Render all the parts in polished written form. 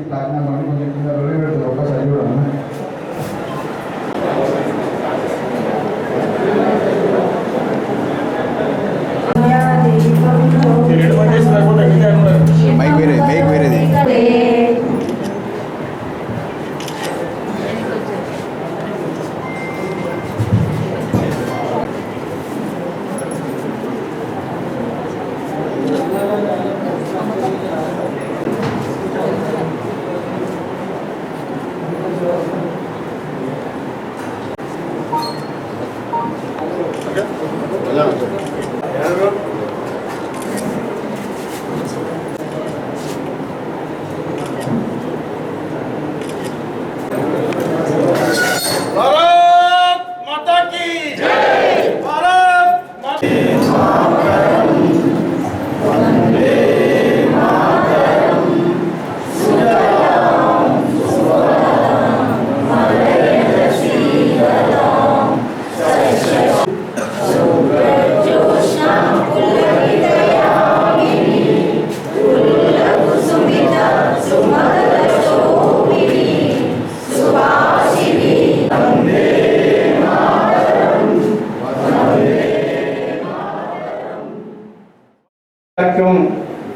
Platinum అని కొంచెం కింద రోజు పెడుతుంది ఒక్కసారి కూడా మైక్ వేరేది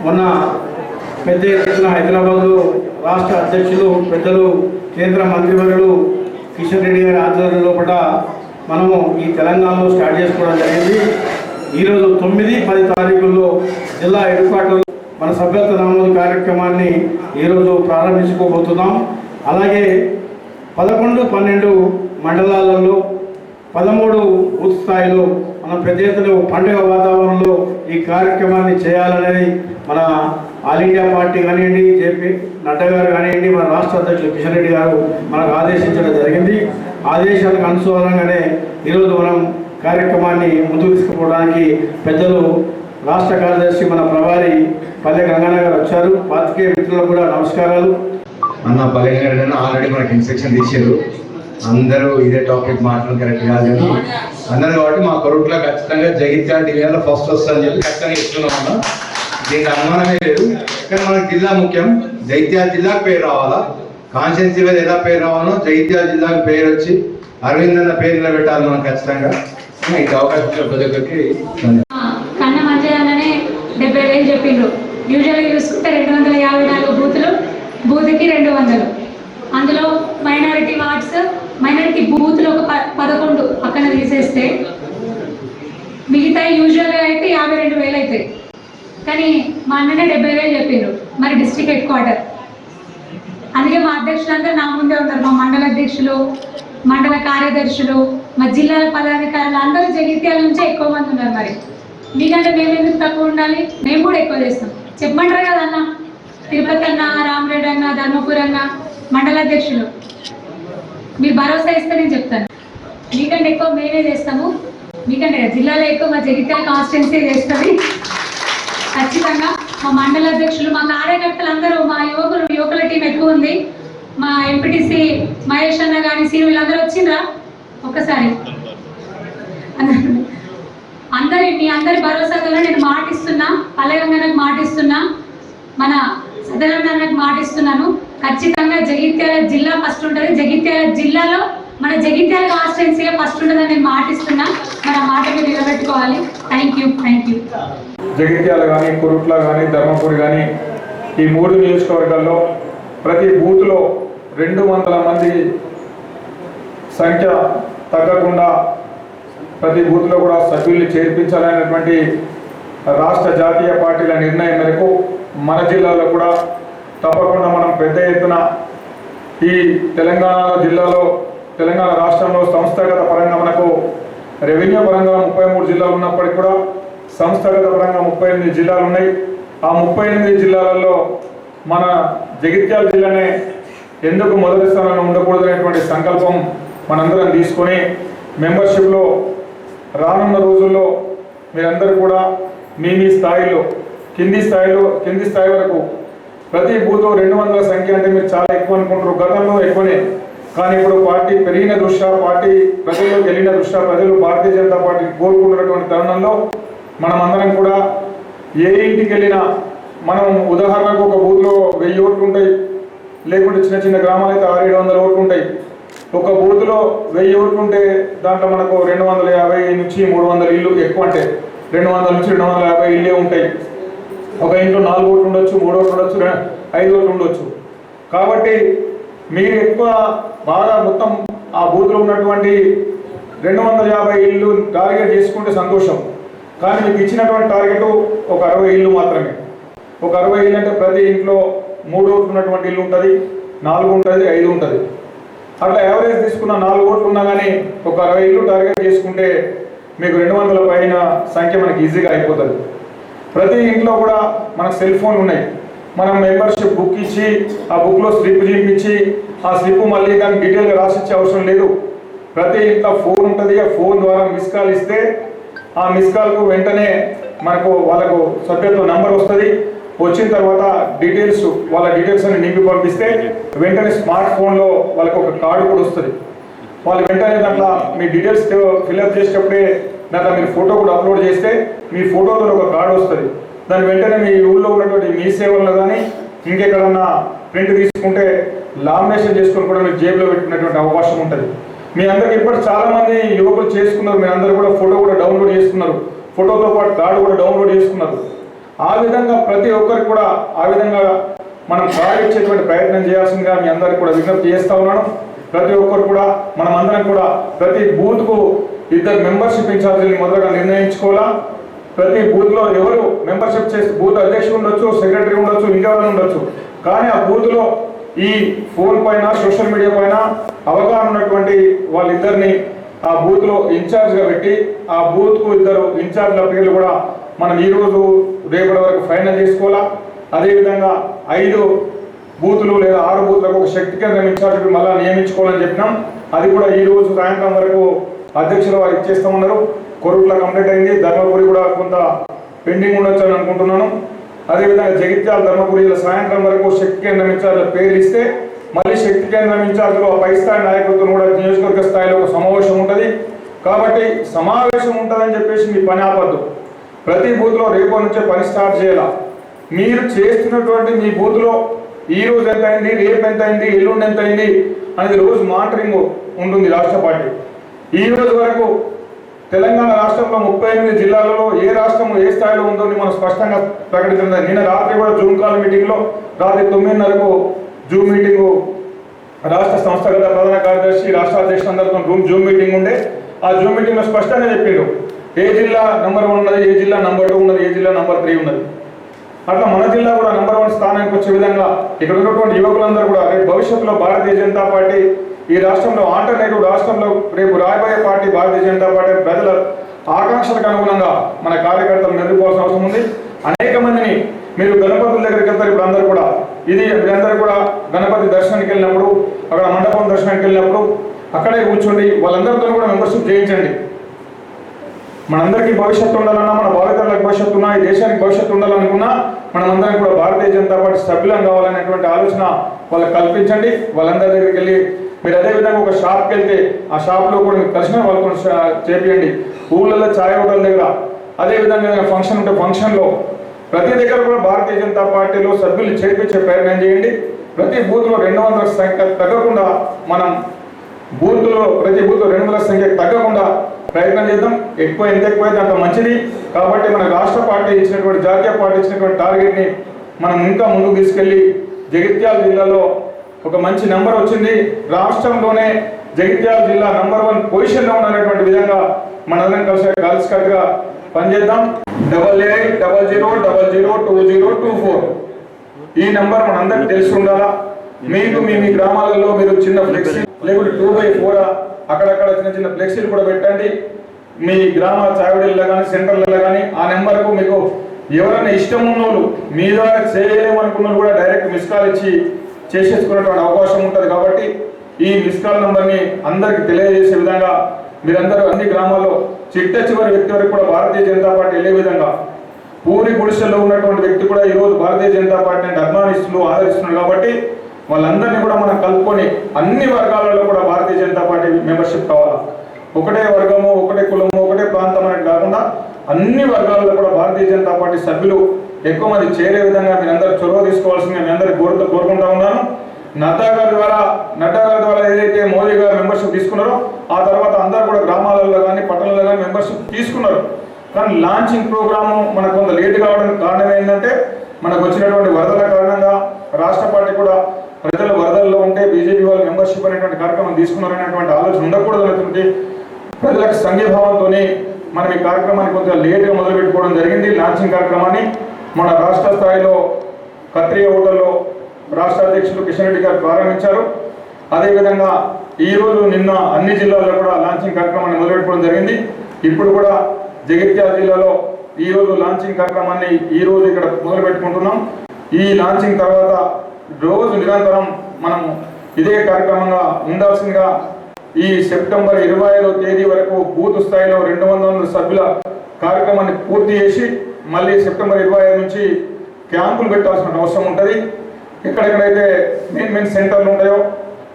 మొన్న పెద్ద ఎత్తున హైదరాబాద్లో రాష్ట్ర అధ్యక్షులు పెద్దలు కేంద్ర మంత్రివర్యులు కిషన్ రెడ్డి గారి ఆధ్వర్యంలో కూడా మనము ఈ తెలంగాణలో స్టార్ట్ చేసుకోవడం జరిగింది. ఈరోజు 9-10 తారీఖుల్లో జిల్లా హెడ్ క్వార్టర్లో మన సభ్యత్వ నమోదు కార్యక్రమాన్ని ఈరోజు ప్రారంభించుకోబోతున్నాం. అలాగే 11-12 మండలాలలో 13 బూత్ స్థాయిలో మనం పెద్ద ఎత్తున పండుగ వాతావరణంలో ఈ కార్యక్రమాన్ని చేయాలనేది మన ఆల్ ఇండియా పార్టీ కానివ్వండి, జేపీ నడ్డా గారు కానివ్వండి, మన రాష్ట్ర అధ్యక్షులు కిషన్ రెడ్డి గారు మనకు ఆదేశించడం జరిగింది. ఆదేశాలకు అనుసరంగానే ఈరోజు మనం కార్యక్రమాన్ని ముందుకు తీసుకుపోవడానికి పెద్దలు రాష్ట్ర కార్యదర్శి మన ప్రభారి పల్లె గంగన్న గారు వచ్చారు. పాతికేయ మిత్రులకు కూడా నమస్కారాలు. అన్న పల్లె గారు ఆల్రెడీ మనకి ఇన్స్ట్రక్షన్ తీసారు, అందరూ ఇదే టాపిక్ మాట్లాడడం కరెక్ట్ కాదని అన్నారు కాబట్టి మా కొడుకులో ఖచ్చితంగా జగిత్యాల టీవీలో ఫస్ట్ వస్తుందని చెప్పి ఖచ్చితంగా ఇస్తున్నాం అన్న. దీనికి అనుమానమే లేదు. కానీ మనకి జిల్లా ముఖ్యం, జగిత్యాల జిల్లాకు పేరు రావాలా, కాన్స్టిట్యున్సీ మీద ఎలా పేరు రావాలో జగిత్యాల జిల్లాకు పేరు వచ్చి అరవింద్ అన్న పేరు నిలబెట్టాలి మనం ఖచ్చితంగా. ఈ అవకాశం ప్రతి ఒక్కరికి కన్నా మంచిగానే 70,000 చెప్పిండ్రు. యూజువల్గా చూసుకుంటే 254 బూతులు, బూత్కి 200. అందులో మైనారిటీ వార్డ్స్, మైనారిటీ బూత్లు ఒక 11 పక్కన తీసేస్తే మిగతా యూజువల్గా అయితే 52,000 అవుతాయి. కానీ మా అన్ననే 70,000 చెప్పిండ్రు. మరి డిస్ట్రిక్ట్ హెడ్ క్వార్టర్, అందుకే మా అధ్యక్షులందరూ నా ముందే ఉన్నారు. మా మండల అధ్యక్షులు, మండల కార్యదర్శులు, మా జిల్లాల పదాధికారులు అందరూ జగిత్యాల నుంచే ఎక్కువ మంది ఉన్నారు. మరి మీకంటే మేము ఎందుకు తక్కువ ఉండాలి? మేము కూడా ఎక్కువ చేస్తాం. చెప్పమంటారు కదా అన్న, తిరుపతి అన్న, రామరెడ్డి అన్న, ధర్మపురి అన్న మండల అధ్యక్షులు, మీరు భరోసా ఇస్తే నేను చెప్తాను. మీకంటే ఎక్కువ మేమే చేస్తాము. మీకంటే జిల్లాలో ఎక్కువ మా జగిత్యాల కాన్స్టిట్యున్సీ చేస్తుంది ఖచ్చితంగా. మా మండల అధ్యక్షులు, మా కార్యకర్తలు అందరూ, మా యువకుల టీం ఎక్కువ ఉంది. మా ఎంపీటీసీ మహేష్ అన్న కానీ సీను వీళ్ళందరూ వచ్చిండ్రా ఒక్కసారి? మీ అందరి భరోసాతో నేను మాటిస్తున్నా, పల్లెగంగన్నకు మాటిస్తున్నా, మన సదరన్నకు మాటిస్తున్నాను. ఖచ్చితంగా జగిత్యాల జిల్లా ఫస్ట్ ఉంటుంది. జగిత్యాల జిల్లాలో మన జగిత్యాల కాన్స్టిట్యున్సీ ఫస్ట్ ఉంటుందని నేను మాటిస్తున్నా. మన మాట మీరు నిలబెట్టుకోవాలి. Thank you. జగిత్యాల కానీ, కురుట్ల కానీ, ధర్మపురి కానీ ఈ 3 నియోజకవర్గాల్లో ప్రతి బూత్లో 200 మంది సంఖ్య తగ్గకుండా ప్రతి బూత్లో కూడా సభ్యుల్ని చేర్పించాలనేటువంటి రాష్ట్ర జాతీయ పార్టీల నిర్ణయం మేరకు మన జిల్లాలో కూడా తప్పకుండా మనం పెద్ద ఎత్తున ఈ తెలంగాణ రాష్ట్రంలో సంస్థాగత పరంగా మనకు రెవెన్యూ పరంగా 33 జిల్లాలు ఉన్నప్పటికీ కూడా సంస్థాగత పరంగా 38 జిల్లాలు ఉన్నాయి. ఆ 38 జిల్లాలలో మన జగిత్యాల జిల్లానే ఎందుకు మొదటి స్థానంలో ఉండకూడదనేటువంటి సంకల్పం మనందరం తీసుకొని మెంబర్షిప్లో రానున్న రోజుల్లో మీరందరూ కూడా మీ స్థాయిలో కింది స్థాయి వరకు ప్రతి బూత్ 200 సంఖ్య అంటే మీరు చాలా ఎక్కువ అనుకుంటారు. గతంలో ఎక్కువనే, కానీ ఇప్పుడు పార్టీ పెరిగిన దృష్ట్యా, పార్టీ ప్రజల్లోకి వెళ్ళిన దృష్ట్యా, ప్రజలు భారతీయ జనతా పార్టీ కోరుకుంటున్నటువంటి తరుణంలో మనం అందరం కూడా ఏ ఇంటికి వెళ్ళినా, మనం ఉదాహరణకు ఒక బూత్లో 1000 ఓట్లు ఉంటాయి, లేకుంటే చిన్న చిన్న గ్రామాలు అయితే 600-700 ఓట్లు ఉంటాయి. ఒక బూత్లో 1000 ఓట్లు ఉంటే దాంట్లో మనకు 250 నుంచి 300 ఇల్లు, ఎక్కువ అంటే 200 నుంచి 250 ఇల్లే ఉంటాయి. ఒక ఇంట్లో 4 ఓట్లు ఉండొచ్చు, 3 ఓట్లు ఉండొచ్చు, 5 ఓట్లు ఉండొచ్చు. కాబట్టి మీరు ఎక్కువ బాగా మొత్తం ఆ బూత్లో ఉన్నటువంటి 250 ఇల్లు టార్గెట్ చేసుకుంటే సంతోషం. కానీ మీకు ఇచ్చినటువంటి టార్గెట్ ఒక 60 ఇల్లు మాత్రమే. ఒక 60 ఇల్లు అంటే ప్రతి ఇంట్లో 3 ఓట్లు ఉన్నటువంటి ఇల్లు ఉంటుంది, 4 ఉంటుంది, 5 ఉంటుంది. అట్లా యావరేజ్ తీసుకున్న 4 ఓట్లు ఉన్నా కానీ ఒక 60 ఇల్లు టార్గెట్ చేసుకుంటే మీకు 200 పైన సంఖ్య మనకి ఈజీగా అయిపోతుంది. ప్రతి ఇంట్లో కూడా మనకు సెల్ ఫోన్లు ఉన్నాయి. మనం మెంబర్షిప్ బుక్ ఇచ్చి ఆ బుక్లో స్లిప్ చూపించి ఆ స్లిప్ మళ్ళీ దానికి డీటెయిల్గా రాసిచ్చే అవసరం లేదు. ప్రతి ఇంట్లో ఫోన్ ఉంటుంది. ఆ ఫోన్ ద్వారా మిస్ కాల్ ఇస్తే ఆ మిస్ కాల్కు వెంటనే మనకు వాళ్ళకు సభ్యత్వ నంబర్ వస్తుంది. వచ్చిన తర్వాత డీటెయిల్స్, వాళ్ళ డీటెయిల్స్ అన్ని నింపి పంపిస్తే వెంటనే స్మార్ట్ ఫోన్లో వాళ్ళకు ఒక కార్డు కూడా వస్తుంది. వాళ్ళు వెంటనే దాంట్లో మీ డీటెయిల్స్ ఫిల్అప్ చేసేటప్పుడే దాంట్లో మీరు ఫోటో కూడా అప్లోడ్ చేస్తే మీ ఫోటోతో ఒక కార్డు వస్తుంది. దాని వెంటనే మీ ఊళ్ళో ఉన్నటువంటి మీ సేవల్లో కానీ ఇంకెక్కడన్నా ప్రింట్ తీసుకుంటే లామినేషన్ చేసుకొని కూడా మీరు జేబులో పెట్టుకునేటువంటి అవకాశం ఉంటుంది. మీ అందరికి ఇప్పటి చాలామంది యువకులు చేసుకున్నారు. మీరు అందరూ కూడా ఫోటో కూడా డౌన్లోడ్ చేసుకున్నారు, ఫోటోతో పాటు కార్డు కూడా డౌన్లోడ్ చేసుకున్నారు. ఆ విధంగా ప్రతి ఒక్కరికి కూడా ఆ విధంగా మనం కార్డు ఇచ్చేటువంటి ప్రయత్నం చేయాల్సిందిగా మీ అందరికి కూడా విజ్ఞప్తి చేస్తూ ఉన్నాను. ప్రతి ఒక్కరు కూడా మనం అందరం కూడా ప్రతి బూత్కు 2 మెంబర్షిప్ ఇన్ఛార్జీని మొదలుగా నిర్ణయించుకోవాలా. ప్రతి బూత్లో ఎవరు మెంబర్షిప్ చేస్తే బూత్ అధ్యక్షుడు ఉండొచ్చు, సెక్రటరీ ఉండొచ్చు, ఇంకెవరైనా ఉండొచ్చు. కానీ ఆ బూత్లో ఈ ఫోన్ పైన సోషల్ మీడియా పైన అవగాహన ఉన్నటువంటి వాళ్ళిద్దరిని ఆ బూత్లో ఇన్ఛార్జ్గా పెట్టి ఆ బూత్కు 2 ఇన్ఛార్జ్ల పేర్లు కూడా మనం ఈరోజు రేపటి వరకు ఫైనల్ చేసుకోవాలా. అదేవిధంగా 5 బూతులు లేదా 6 బూత్లకు ఒక శక్తి కేంద్రం ఇన్ఛార్జ్ మళ్ళీ నియమించుకోవాలని చెప్పినాం. అది కూడా ఈరోజు సాయంత్రం వరకు అధ్యక్షులు వారు ఇచ్చేస్తూ ఉన్నారు. కొరుట్ల కంప్లీట్ అయింది, ధర్మపురి కూడా కొంత పెండింగ్ ఉండొచ్చు అని అనుకుంటున్నాను. అదేవిధంగా జగిత్యాల, ధర్మపురి సాయంత్రం వరకు శక్తి కేంద్రం ఇన్ఛార్జ్ల పేర్లు ఇస్తే మళ్ళీ శక్తి కేంద్రం ఇన్ఛార్జ్లో పై స్థాయి నాయకత్వం కూడా నియోజకవర్గ స్థాయిలో ఒక సమావేశం ఉంటుంది. కాబట్టి సమావేశం ఉంటుందని చెప్పేసి మీ పని ఆపద్దు. ప్రతి బూత్లో రేపు నుంచే పని స్టార్ట్ చేయాలా. మీరు చేస్తున్నటువంటి మీ బూత్లో ఈ రోజు ఎంత అయింది, రేపు ఎంత అయింది, ఎల్లుండి ఎంత అయింది అనేది రోజు మానిటరింగ్ ఉంటుంది రాష్ట్ర పార్టీ. ఈ రోజు వరకు తెలంగాణ రాష్ట్రంలో 38 జిల్లాలలో ఏ రాష్ట్రం ఏ స్థాయిలో ఉందో మనం స్పష్టంగా ప్రకటించింది. నిన్న రాత్రి కూడా జూమ్ కాల్ మీటింగ్లో రాత్రి 9:30కు జూమ్ మీటింగు రాష్ట్ర సంస్థాగత ప్రధాన కార్యదర్శి, రాష్ట్ర అధ్యక్షులు అందరితో జూమ్ మీటింగ్ ఉండే. ఆ జూమ్ మీటింగ్లో స్పష్టంగా చెప్పిండు ఏ జిల్లా నంబర్ 1 ఉన్నది, ఏ జిల్లా నంబర్ 2 ఉన్నది, ఏ జిల్లా నంబర్ 3 ఉన్నది. అట్లా మన జిల్లా కూడా నంబర్ 1 స్థానానికి వచ్చే విధంగా ఇక్కడ ఉన్నటువంటి యువకులందరూ కూడా రేపు భవిష్యత్తులో భారతీయ జనతా పార్టీ ఈ రాష్ట్రంలో ఆల్టర్నేటివ్ రాష్ట్రంలో రేపు రాబోయే పార్టీ భారతీయ జనతా పార్టీ ప్రజల ఆకాంక్షలకు అనుగుణంగా మన కార్యకర్తలు మెరుగుకోవాల్సిన అవసరం ఉంది. అనేక మందిని మీరు గణపతుల దగ్గరికి వెళ్తారు. ఇప్పుడు అందరూ కూడా మీరందరూ కూడా గణపతి దర్శనానికి వెళ్ళినప్పుడు, అక్కడ మండపం దర్శనానికి వెళ్ళినప్పుడు అక్కడే కూర్చోండి. వాళ్ళందరితో కూడా మెంబర్షిప్ చేయించండి. మనందరికీ భవిష్యత్తు ఉండాలన్నా, మన భావితరాలకు భవిష్యత్తు ఉన్నా, ఈ దేశానికి భవిష్యత్తు ఉండాలనుకున్నా మనమందరం కూడా భారతీయ జనతా పార్టీ సభ్యులం కావాలనేటువంటి ఆలోచన వాళ్ళకి కల్పించండి. వాళ్ళందరి దగ్గరికి వెళ్ళి మీరు అదేవిధంగా ఒక షాప్కి వెళ్తే ఆ షాప్లో కూడా మీకు కలిసిన వాళ్ళతో చేపియండి. ఊళ్ళల్లో ఛాయ్ హోటల్ దగ్గర, అదేవిధంగా ఫంక్షన్ ఉంటే ఫంక్షన్లో ప్రతి దగ్గర కూడా భారతీయ జనతా పార్టీలో సభ్యులు చేర్పించే ప్రయత్నం చేయండి. ప్రతి బూత్లో 200 సంఖ్య తగ్గకుండా మనం బూత్లో ప్రతి బూత్లో 200 సంఖ్య తగ్గకుండా ప్రయత్నం చేద్దాం. ఎంత ఎక్కువైతే అంత మంచిది. కాబట్టి మన రాష్ట్ర పార్టీ ఇచ్చినటువంటి, జాతీయ పార్టీ ఇచ్చినటువంటి టార్గెట్ని మనం ఇంకా ముందుకు తీసుకెళ్ళి జగిత్యాల జిల్లాలో ఒక మంచి నెంబర్ వచ్చింది. రాష్ట్రంలోనే జగిత్యాల జిల్లా నంబర్ 1 పొజిషన్లో ఉన్నటువంటి విధంగా మనందరం కలిసికట్టుగా పనిచేద్దాం. 8800002024 ఈ నెంబర్ మనందరికీ తెలిసి ఉండాలా. మీకు మీ గ్రామాలలో మీరు చిన్న ఫ్లెక్సీ లేకుంటే 2x4 అక్కడక్కడ చిన్న ఫ్లెక్సీలు కూడా పెట్టండి. మీ గ్రామ చావిడిల్లో కానీ సెంటర్లలో కానీ ఆ నెంబర్కు మీకు ఎవరైనా ఇష్టం ఉన్నోళ్ళు మీ ద్వారా చేయలేమనుకున్న కూడా డైరెక్ట్ మిస్ కాల్ ఇచ్చి చేసేసుకునేటువంటి అవకాశం ఉంటుంది. కాబట్టి ఈ మిస్ కాల్ నెంబర్ని అందరికీ తెలియజేసే విధంగా మీరందరూ అన్ని గ్రామాల్లో చిట్ట చివరి వ్యక్తి వరకు కూడా భారతీయ జనతా పార్టీ వెళ్ళే విధంగా, పూరి గుడిసెల్లో ఉన్నటువంటి వ్యక్తి కూడా ఈరోజు భారతీయ జనతా పార్టీని అభిమానిస్తున్నారు, ఆదరిస్తున్నారు. కాబట్టి వాళ్ళందరినీ కూడా మనం కలుపుకొని అన్ని వర్గాలలో కూడా భారతీయ జనతా పార్టీ మెంబర్షిప్ కావాలి. ఒకటే వర్గము, ఒకటే కులము, ఒకటే ప్రాంతం అనేది కాకుండా అన్ని వర్గాలలో కూడా భారతీయ జనతా పార్టీ సభ్యులు ఎక్కువ మంది చేరే విధంగా మీరందరూ చొరవ తీసుకోవాల్సిందిగా మీ అందరికీ కోరుకుంటా ఉన్నాను. నడ్డా గారి ద్వారా ఏదైతే మోదీ గారు మెంబర్షిప్ తీసుకున్నారో ఆ తర్వాత అందరూ కూడా గ్రామాలలో కానీ పట్టణాలలో కానీ మెంబర్షిప్ తీసుకున్నారు. కానీ లాంచింగ్ ప్రోగ్రాము మనకు కొంత లేట్ కావడానికి కారణం ఏంటంటే మనకు వచ్చినటువంటి వరదల కారణంగా రాష్ట్ర పార్టీ కూడా ప్రజలు వరదల్లో ఉంటే బీజేపీ వాళ్ళు మెంబర్షిప్ అనేటువంటి కార్యక్రమం తీసుకున్నారనేటువంటి ఆలోచన ఉండకూడదు అనేటువంటి ప్రజలకు సంఘీభావంతో మనం ఈ కార్యక్రమాన్ని కొంచెం లేట్గా మొదలుపెట్టుకోవడం జరిగింది. లాంచింగ్ కార్యక్రమాన్ని మన రాష్ట్ర స్థాయిలో కత్రియ హోటల్లో రాష్ట్ర అధ్యక్షులు కిషన్ రెడ్డి గారు ప్రారంభించారు. అదేవిధంగా ఈరోజు నిన్న అన్ని జిల్లాల్లో కూడా లాంచింగ్ కార్యక్రమాన్ని మొదలుపెట్టుకోవడం జరిగింది. ఇప్పుడు కూడా జగిత్యాల జిల్లాలో ఈరోజు లాంచింగ్ కార్యక్రమాన్ని ఈరోజు ఇక్కడ మొదలు పెట్టుకుంటున్నాం. ఈ లాంచింగ్ తర్వాత రోజు నిరంతరం మనం ఇదే కార్యక్రమంగా ఉండాల్సిందిగా ఈ సెప్టెంబర్ 25వ తేదీ వరకు బూత్ స్థాయిలో 200 సభ్యుల కార్యక్రమాన్ని పూర్తి చేసి మళ్ళీ సెప్టెంబర్ 25 నుంచి క్యాంపులు పెట్టాల్సిన అవసరం ఉంటుంది. ఎక్కడెక్కడైతే మెయిన్ సెంటర్లు ఉంటాయో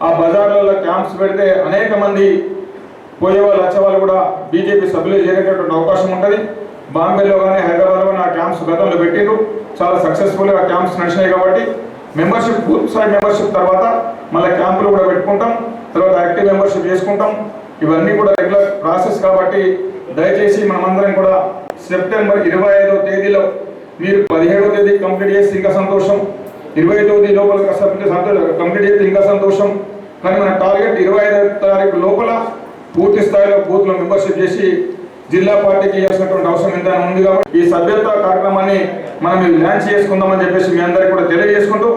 ఆ బజార్లలో క్యాంప్స్ పెడితే అనేక మంది పోయేవాళ్ళు వచ్చేవాళ్ళు కూడా బీజేపీ సభ్యులు చేరేటటువంటి అవకాశం ఉంటుంది. బాంబేలో కానీ హైదరాబాద్లో కానీ ఆ క్యాంప్స్ గతంలో పెట్టిండ్రు, చాలా సక్సెస్ఫుల్గా క్యాంప్స్ నడిచినాయి. కాబట్టి మెంబర్షిప్ బూత్ స్థాయి మెంబర్షిప్ తర్వాత మళ్ళీ క్యాంపులు కూడా పెట్టుకుంటాం, తర్వాత యాక్టివ్ మెంబర్షిప్ చేసుకుంటాం. ఇవన్నీ కూడా రెగ్యులర్ ప్రాసెస్ కాబట్టి దయచేసి మనమందరం కూడా సెప్టెంబర్ 25వ తేదీలో మీరు 17వ తేదీ కంప్లీట్ చేసి ఇంకా సంతోషం, 25వ తేదీ లోపల కంప్లీట్ చేసి ఇంకా సంతోషం. కానీ మన టార్గెట్ 25వ తారీఖు లోపల పూర్తి స్థాయిలో బూత్లో మెంబర్షిప్ చేసి జిల్లా పార్టీకి చేయాల్సినటువంటి అవసరం ఎంతైనా ఉంది. కాబట్టి ఈ సభ్యత్వ కార్యక్రమాన్ని మనం లాంచ్ చేసుకుందామని చెప్పేసి మీ అందరికీ కూడా తెలియజేసుకుంటూ